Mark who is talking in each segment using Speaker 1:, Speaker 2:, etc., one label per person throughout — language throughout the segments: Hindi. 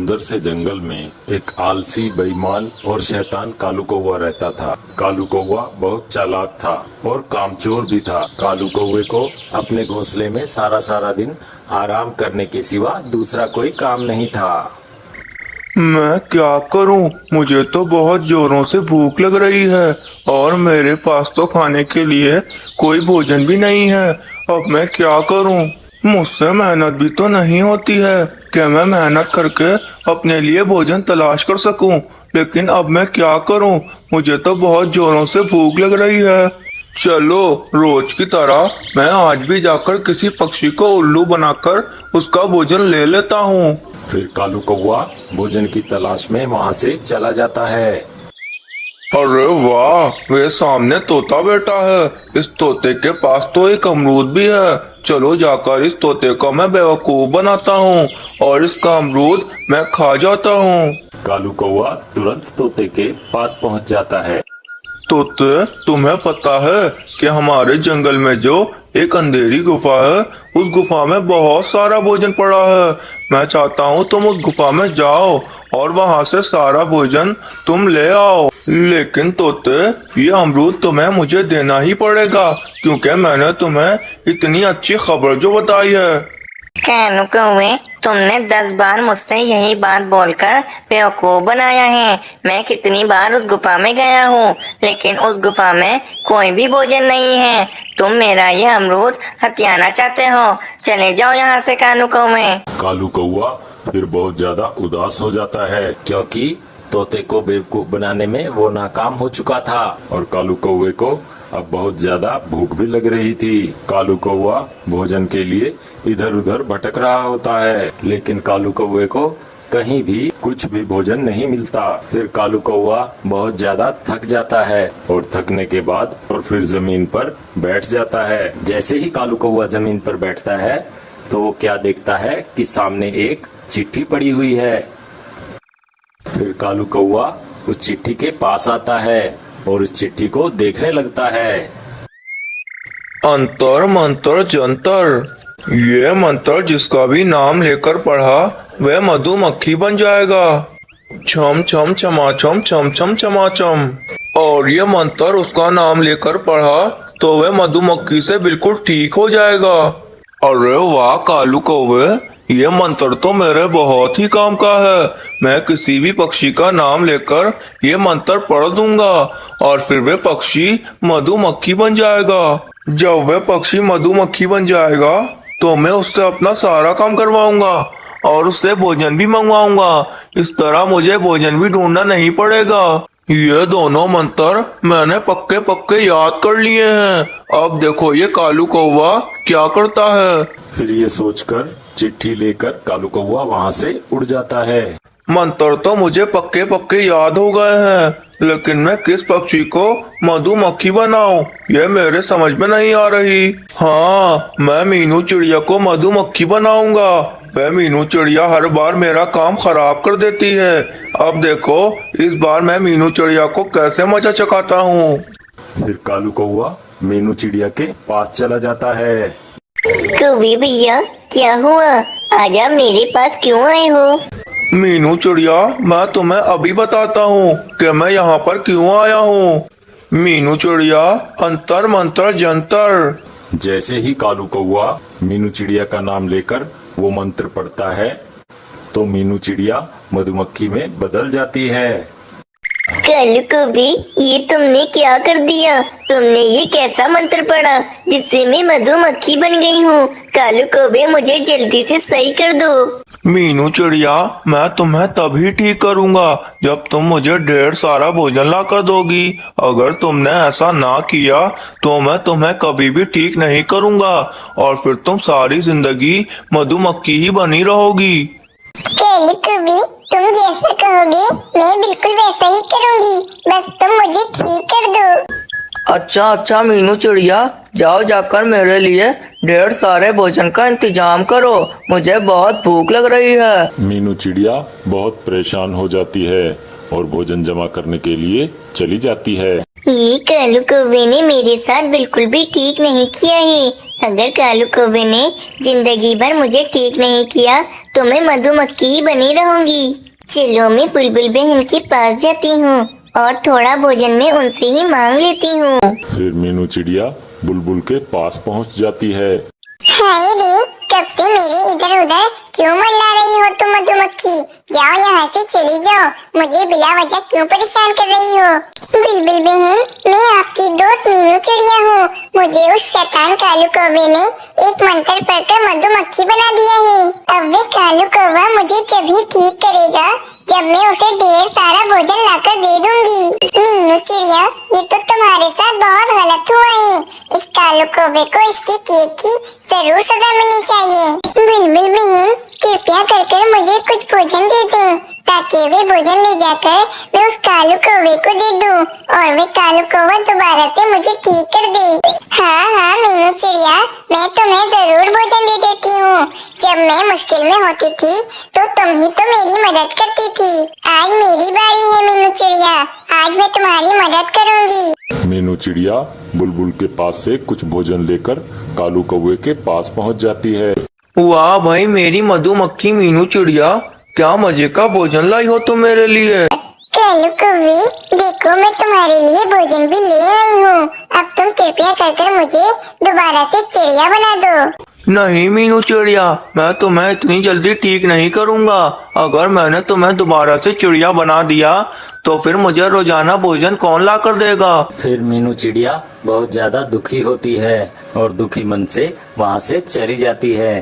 Speaker 1: सुंदर से जंगल में एक आलसी, बेईमान और शैतान कालू कौवा रहता था। कालू कौवा बहुत चालाक था और कामचोर भी था। कालू कौवे को अपने घोंसले में सारा दिन आराम करने के सिवा दूसरा कोई काम नहीं था।
Speaker 2: मैं क्या करूं? मुझे तो बहुत जोरों से भूख लग रही है और मेरे पास तो खाने के लिए कोई भोजन भी नहीं है। अब मैं क्या करूं? मुझसे मेहनत भी तो नहीं होती है कि मैं मेहनत करके अपने लिए भोजन तलाश कर सकूं। लेकिन अब मैं क्या करूं? मुझे तो बहुत जोरों से भूख लग रही है। चलो, रोज की तरह मैं आज भी जाकर किसी पक्षी को उल्लू बनाकर उसका भोजन ले लेता हूँ।
Speaker 1: फिर कालू कौवा भोजन की तलाश में वहाँ से चला जाता है।
Speaker 2: अरे वाह, वे सामने तोता बैठा है। इस तोते के पास तो एक अमरूद भी है। चलो जाकर इस तोते को मैं बेवकूफ बनाता हूँ और इसका अमरूद मैं खा जाता हूँ।
Speaker 1: कालू कौवा तुरंत तोते के पास पहुँच जाता है।
Speaker 2: तोते, तुम्हें पता है कि हमारे जंगल में जो एक अंधेरी गुफा है, उस गुफा में बहुत सारा भोजन पड़ा है। मैं चाहता हूँ तुम उस गुफा में जाओ और वहाँ से सारा भोजन तुम ले आओ। लेकिन तोते, ये अमरूद तुम्हें मुझे देना ही पड़ेगा क्योंकि मैंने तुम्हें इतनी अच्छी खबर जो बताई है।
Speaker 3: कालू कौवे, तुमने 10 बार मुझसे यही बात बोलकर बेवकूफ बनाया है। मैं कितनी बार उस गुफा में गया हूँ, लेकिन उस गुफा में कोई भी भोजन नहीं है। तुम मेरा ये अमरूद हथियाना चाहते हो? चले जाओ यहाँ से कालू कौवे।
Speaker 1: कालू कौवा फिर बहुत ज्यादा उदास हो जाता है क्योंकि तोते को बेवकूफ बनाने में वो नाकाम हो चुका था और कालू कौवे को अब बहुत ज्यादा भूख भी लग रही थी। कालू कौवा भोजन के लिए इधर उधर भटक रहा होता है, लेकिन कालू कौवे को कहीं भी कुछ भी भोजन नहीं मिलता। फिर कालू कौवा बहुत ज्यादा थक जाता है और थकने के बाद और फिर जमीन पर बैठ जाता है। जैसे ही कालू कौवा जमीन पर बैठता है तो वो क्या देखता है कि सामने एक चिट्ठी पड़ी हुई है। फिर कालू कौवा उस चिट्ठी के पास आता है और उस चिट्ठी को देखने लगता है।
Speaker 2: अंतर मंतर जंतर, ये मंत्र जिसका भी नाम लेकर पढ़ा वह मधुमक्खी बन जाएगा। छम छम छमाछम छम छम छमाछम। और ये मंत्र उसका नाम लेकर पढ़ा तो वह मधुमक्खी से बिल्कुल ठीक हो जाएगा। अरे वाह कालू कौवे, ये मंत्र तो मेरे बहुत ही काम का है। मैं किसी भी पक्षी का नाम लेकर ये मंत्र पढ़ दूंगा और फिर वे पक्षी मधुमक्खी बन जाएगा। जब वह पक्षी मधुमक्खी बन जाएगा तो मैं उससे अपना सारा काम करवाऊंगा और उससे भोजन भी मंगवाऊंगा। इस तरह मुझे भोजन भी ढूंढना नहीं पड़ेगा। ये दोनों मंत्र मैंने पक्के पक्के याद कर लिए हैं। अब देखो ये कालू कौवा क्या करता है।
Speaker 1: फिर ये सोचकर चिट्ठी लेकर कालू कौवा वहाँ से उड़ जाता है।
Speaker 2: मंत्र तो मुझे पक्के पक्के याद हो गए हैं, लेकिन मैं किस पक्षी को मधुमक्खी बनाऊं ये मेरे समझ में नहीं आ रही। हाँ, मैं मीनू चिड़िया को मधुमक्खी बनाऊंगा। वह मीनू चिड़िया हर बार मेरा काम खराब कर देती है। अब देखो इस बार मैं मीनू चिड़िया को कैसे मजा चखाता हूँ।
Speaker 1: फिर कालू कौवा मीनू चिड़िया के पास चला जाता है।
Speaker 3: कौवे भैया, क्या हुआ? आज आप मेरे पास क्यों आए हो?
Speaker 2: मीनू चिड़िया, मैं तुम्हें अभी बताता हूँ कि मैं यहाँ पर क्यों आया हूँ। मीनू चिड़िया, अंतर मंतर जंतर।
Speaker 1: जैसे ही कालू कौवा मीनू चिड़िया का नाम लेकर वो मंत्र पढ़ता है तो मीनू चिड़िया मधुमक्खी में बदल जाती है।
Speaker 3: कालू कौवे, ये तुमने क्या कर दिया? तुमने ये कैसा मंत्र पढ़ा जिससे मैं मधुमक्खी बन गई हूँ? कालू कौवे, मुझे जल्दी से सही कर दो।
Speaker 2: मीनू चिड़िया, मैं तुम्हें तभी ठीक करूंगा जब तुम मुझे ढेर सारा भोजन ला कर दोगी। अगर तुमने ऐसा ना किया तो मैं तुम्हें कभी भी ठीक नहीं करूंगा और फिर तुम सारी जिंदगी मधुमक्खी ही बनी रहोगी।
Speaker 4: कालू कौवे, तुम जैसा कहोगे मैं बिल्कुल वैसा ही करूंगी, बस तुम मुझे ठीक कर दो।
Speaker 5: अच्छा मीनू चिड़िया, जाओ जाकर मेरे लिए ढेर सारे भोजन का इंतजाम करो। मुझे बहुत भूख लग रही है।
Speaker 1: मीनू चिड़िया बहुत परेशान हो जाती है और भोजन जमा करने के लिए चली जाती है।
Speaker 4: ये कालू कौवे ने मेरे साथ बिल्कुल भी ठीक नहीं किया है। अगर कालू कौवे ने जिंदगी भर मुझे ठीक नहीं किया तो मैं मधुमक्खी ही बनी रहूंगी। चलो मैं बुलबुल बहन के पास जाती हूँ और थोड़ा भोजन में उनसे ही मांग लेती हूँ।
Speaker 1: फिर मीनू चिड़िया बुलबुल के पास पहुंच जाती है।
Speaker 4: हाय रे, कब से मेरे इधर उधर क्यों मंडरा रही हो तुम मधुमक्खी? जाओ यहाँ से चली जाओ, मुझे बिला वजह क्यों परेशान कर रही हो? बुलबुल बहन, मैं आपकी दोस्त मीनू चिड़िया हूँ। मुझे उस शैतान कालू कौवे ने एक मंत्र पढ़कर मधुमक्खी बना दिया है। अब वे कालू कौवा मुझे जब ही ठीक करेगा जब मैं उसे ढेर सारा भोजन लाकर दे दूंगी। मीनू चिड़िया, ये तो तुम्हारे साथ बहुत गलत हुआ है। इस कालू कौवे को इसके केक की जरूर सजा मिलनी चाहिए। बुलबुल बहन, कृपया कर मुझे कुछ भोजन दे दे ताकि वे भोजन ले जाकर मैं उस कालू कौवे को दे दूं और वे कालू कौवा दोबारा से मुझे ठीक कर दे। हाँ हाँ मीनू चिड़िया, मैं तुम्हें जरूर भोजन दे देती हूँ। जब मैं मुश्किल में होती थी तो तुम ही तो मेरी मदद करती थी। आज मेरी बारी है मीनू चिड़िया, आज मैं तुम्हारी मदद करूँगी।
Speaker 1: मीनू चिड़िया बुलबुल के पास से कुछ भोजन लेकर कालू कौवे के पास पहुंच जाती है।
Speaker 2: वाह भाई मेरी मधुमक्खी मीनू चिड़िया, क्या मजे का भोजन लाई हो तुम मेरे लिए।
Speaker 4: कालू कौवे, देखो मैं तुम्हारे लिए भोजन भी ले आई हूँ। अब तुम कृपया कर मुझे दोबारा से चिड़िया बना दो।
Speaker 2: नहीं मीनू चिड़िया, मैं तुम्हें इतनी जल्दी ठीक नहीं करूँगा। अगर मैंने तुम्हें दोबारा से चिड़िया बना दिया तो फिर मुझे रोजाना भोजन कौन ला कर देगा?
Speaker 6: फिर मीनू चिड़िया बहुत ज्यादा दुखी होती है और दुखी मन से वहाँ से चली जाती है।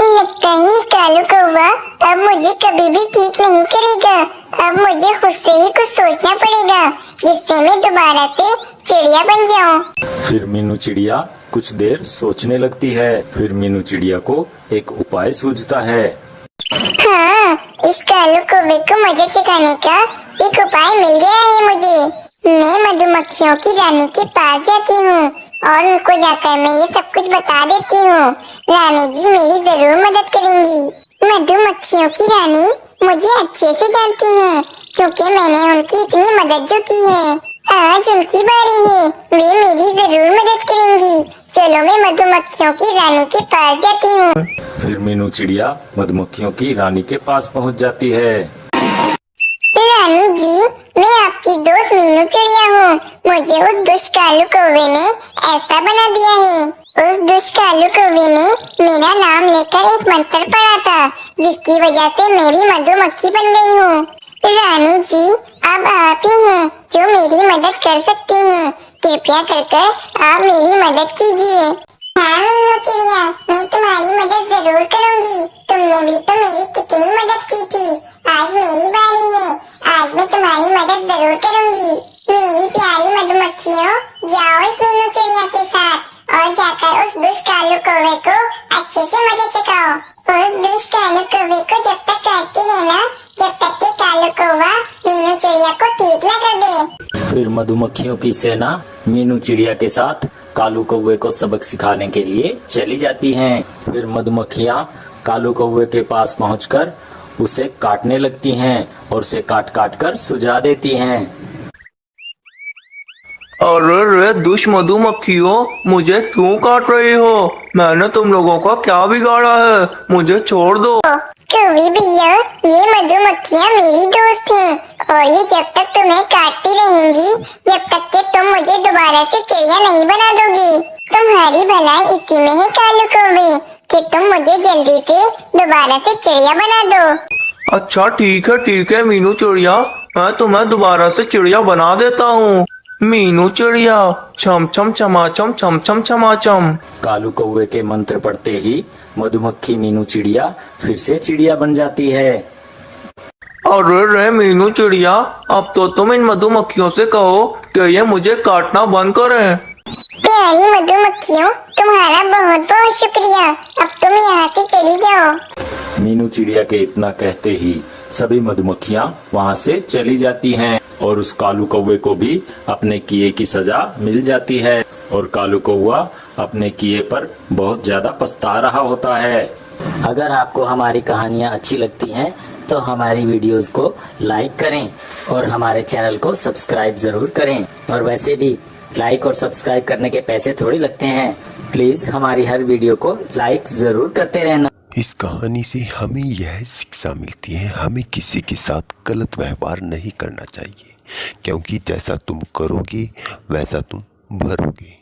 Speaker 4: लगता है कालू कौवा अब मुझे कभी भी ठीक नहीं करेगा। अब मुझे खुद से ही कुछ सोचना पड़ेगा जिससे मैं दोबारा से चिड़िया बन जाऊं।
Speaker 6: फिर मीनू चिड़िया कुछ देर सोचने लगती है। फिर मीनू चिड़िया को एक उपाय सूझता है।
Speaker 4: हाँ, इस कालू कौवे को मजे चखाने का एक उपाय मिल गया है मुझे। मैं मधुमक्खियों की रानी के पास जाती हूँ और उनको जाकर मैं ये सब कुछ बता देती हूँ। रानी जी मेरी जरूर मदद करेंगी। मधुमक्खियों की रानी मुझे अच्छे से जानती हैं क्योंकि मैंने उनकी इतनी मदद जो की है। आज उनकी बारी है, वे मेरी जरूर मदद करेंगी। चलो मैं मधुमक्खियों की रानी के पास जाती हूँ।
Speaker 6: फिर मीनू चिड़िया मधुमक्खियों की रानी के पास पहुँच जाती है।
Speaker 4: रानी जी, मैं आपकी दोस्त मीनू चिड़िया हूँ। मुझे उस दुष्ट कालू कौवे ने ऐसा बना दिया है। उस दुष्ट कालू कौवे ने मेरा नाम लेकर एक मंत्र पढ़ा था जिसकी वजह से मेरी मधुमक्खी बन गई हूँ। रानी जी, अब आप ही हैं जो मेरी मदद कर सकती हैं। कृपया कर आप मेरी मदद कीजिए। हाँ मीनू चिड़िया, मैं तुम्हारी मदद जरूर करूँगी। तुमने भी तो मेरी कितनी मदद की थी। आज मेरी बारी है, आज मैं तुम्हारी मदद जरूर करूँगी। मेरी प्यारी मधुमक्खियों, जाओ इस मीनू चिड़िया के साथ और जाकर उस दुष्ट कालू कौवे को अच्छे से मजे चखाओ। उस दुष्ट कालू कौवे को जब तक काटती रहना जब तक कि कालू कौवा मीनू चिड़िया को ठीक न कर दे।
Speaker 6: फिर मधुमक्खियों की सेना मीनू चिड़िया के साथ कालू कौवे को सबक सिखाने के लिए चली जाती हैं। फिर मधुमक्खियाँ कालू कौवे के पास पहुंचकर उसे काटने लगती हैं और उसे काट काट कर सुझा देती हैं।
Speaker 2: अरे रे दुष्ट मधुमक्खियों, मुझे क्यों काट रही हो? मैंने तुम लोगों का क्या बिगाड़ा है? मुझे छोड़ दो।
Speaker 4: कौवे भैया, ये मधुमक्खियाँ मेरी दोस्त हैं और ये जब तक तुम्हें काटती रहेंगी जब तक कि तुम मुझे दोबारा से चिड़िया नहीं बना दोगे। तुम्हारी भलाई इसी में है कालू कौवे कि तुम मुझे जल्दी से दोबारा से चिड़िया बना दो।
Speaker 2: अच्छा ठीक है मीनू चिड़िया, मैं तुम्हें दोबारा से चिड़िया बना देता हूँ। मीनू चिड़िया, छम छम छमाचम छम छम छमाचम।
Speaker 6: कालू कौवे के मंत्र पढ़ते ही मधुमक्खी मीनू चिड़िया फिर से चिड़िया बन जाती है।
Speaker 2: अरे रे मीनू चिड़िया, अब तो तुम इन मधुमक्खियों से कहो कि ये मुझे काटना बंद करें।
Speaker 4: प्यारी मधुमक्खियों, तुम्हारा बहुत बहुत शुक्रिया। अब तुम यहाँ से चली जाओ।
Speaker 6: मीनू चिड़िया के इतना कहते ही सभी मधुमक्खियाँ वहाँ से चली जाती हैं और उस कालू कौवे को भी अपने किए की सजा मिल जाती है और कालू कौवा अपने किए पर बहुत ज्यादा पछता रहा होता है। अगर आपको हमारी कहानियाँ अच्छी लगती हैं तो हमारी वीडियोस को लाइक करें और हमारे चैनल को सब्सक्राइब जरूर करें। और वैसे भी लाइक और सब्सक्राइब करने के पैसे थोड़ी लगते हैं,
Speaker 3: प्लीज हमारी हर वीडियो को लाइक जरूर करते रहना।
Speaker 7: इस कहानी से हमें यह शिक्षा मिलती है, हमें किसी के साथ गलत व्यवहार नहीं करना चाहिए, क्योंकि जैसा तुम करोगे वैसा तुम भरोगे।